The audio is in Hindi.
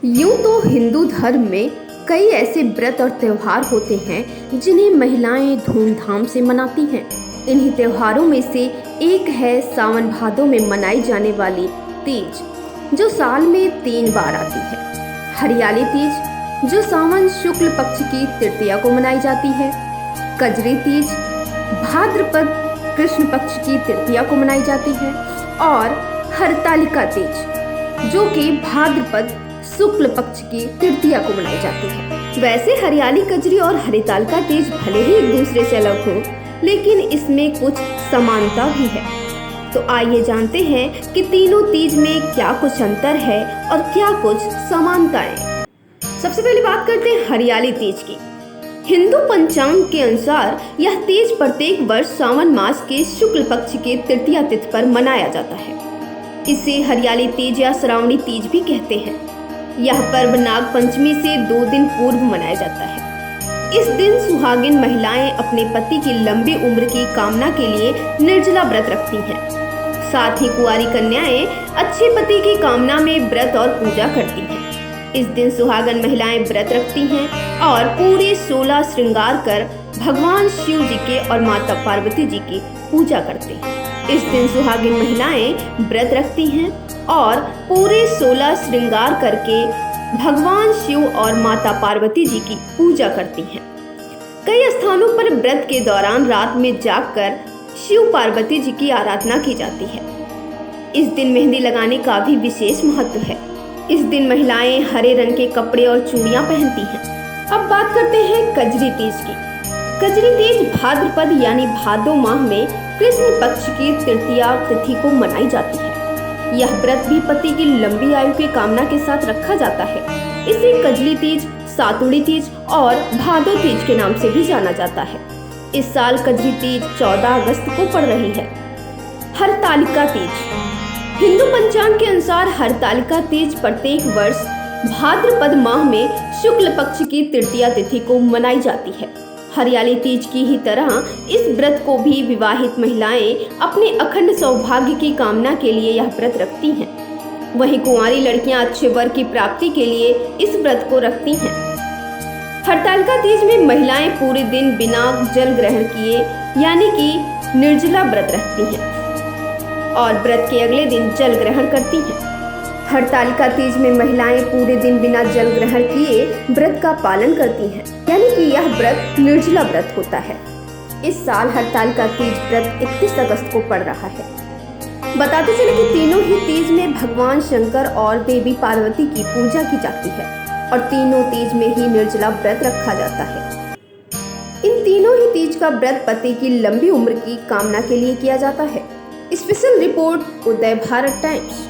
यूं तो हिंदू धर्म में कई ऐसे व्रत और त्योहार होते हैं जिन्हें महिलाएं धूमधाम से मनाती हैं। इन्हीं त्योहारों में से एक है सावन भादों में मनाई जाने वाली तीज, जो साल में 3 बार आती है। हरियाली तीज, जो सावन शुक्ल पक्ष की तृतीया को मनाई जाती है। कजरी तीज भाद्रपद कृष्ण पक्ष की तृतीया को मनाई जाती है। और हरतालिका तीज, जो कि भाद्रपद शुक्ल पक्ष की तृतीया को मनाई जाती है। वैसे हरियाली, कजरी और हरितालिका तीज भले ही एक दूसरे से अलग हो, लेकिन इसमें कुछ समानता भी है। तो आइए जानते हैं कि तीनों तीज में क्या कुछ अंतर है और क्या कुछ समानताएं। सबसे पहले बात करते हैं हरियाली तीज की। हिंदू पंचांग के अनुसार यह तीज प्रत्येक वर्ष सावन मास के शुक्ल पक्ष के तृतीया तिथि पर मनाया जाता है। इसे हरियाली तीज या श्रावणी तीज भी कहते हैं। यह पर्व नाग पंचमी से 2 दिन पूर्व मनाया जाता है। इस दिन सुहागिन महिलाएं अपने पति की लंबी उम्र की कामना के लिए निर्जला व्रत रखती हैं। साथ ही कुंवारी कन्याएं अच्छे पति की कामना में व्रत और पूजा करती हैं। इस दिन सुहागन महिलाएं व्रत रखती हैं और पूरे 16 श्रृंगार कर भगवान शिव जी के और माता पार्वती जी की पूजा करते हैं। इस दिन सुहागिन महिलाएं व्रत रखती हैं और पूरे 16 श्रृंगार करके भगवान शिव और माता पार्वती जी की पूजा करती हैं। कई स्थानों पर व्रत के दौरान रात में जागकर शिव पार्वती जी की आराधना की जाती है। इस दिन मेहंदी लगाने का भी विशेष महत्व है। इस दिन महिलाएं हरे रंग के कपड़े और चूड़ियां पहनती हैं। अब बात करते हैं कजरी तीज की। कजरी तीज भाद्रपद यानी भादो माह में कृष्ण पक्ष की तृतीया तिथि को मनाई जाती है। यह व्रत भी पति की लंबी आयु की कामना के साथ रखा जाता है। इसे कजली तीज, सातुड़ी तीज और भादो तीज के नाम से भी जाना जाता है। इस साल कजरी तीज 14 अगस्त को पड़ रही है। हरतालिका तीज, हिंदू पंचांग के अनुसार हरतालिका तीज प्रत्येक वर्ष भाद्रपद माह में शुक्ल पक्ष की तृतीया तिथि को मनाई जाती है। हरियाली तीज की ही तरह इस व्रत को भी विवाहित महिलाएं अपने अखंड सौभाग्य की कामना के लिए यह व्रत रखती हैं। वहीं कुंवारी लड़कियां अच्छे वर की प्राप्ति के लिए इस व्रत को रखती हैं। हरतालिका तीज में महिलाएं पूरे दिन बिना जल ग्रहण किए यानी कि निर्जला व्रत रखती हैं और व्रत के अगले दिन जल ग्रहण करती हैं। हरतालिका तीज में महिलाएं पूरे दिन बिना जल ग्रहण किए व्रत का पालन करती हैं, यानी कि यह व्रत निर्जला व्रत होता है। इस साल हरतालिका तीज व्रत 31 अगस्त को पड़ रहा है। बताते चले कि तीनों ही तीज में भगवान शंकर और देवी पार्वती की पूजा की जाती है और तीनों तीज में ही निर्जला व्रत रखा जाता है। इन तीनों ही तीज का व्रत पति की लंबी उम्र की कामना के लिए किया जाता है। स्पेशल रिपोर्ट, उदय भारत टाइम्स।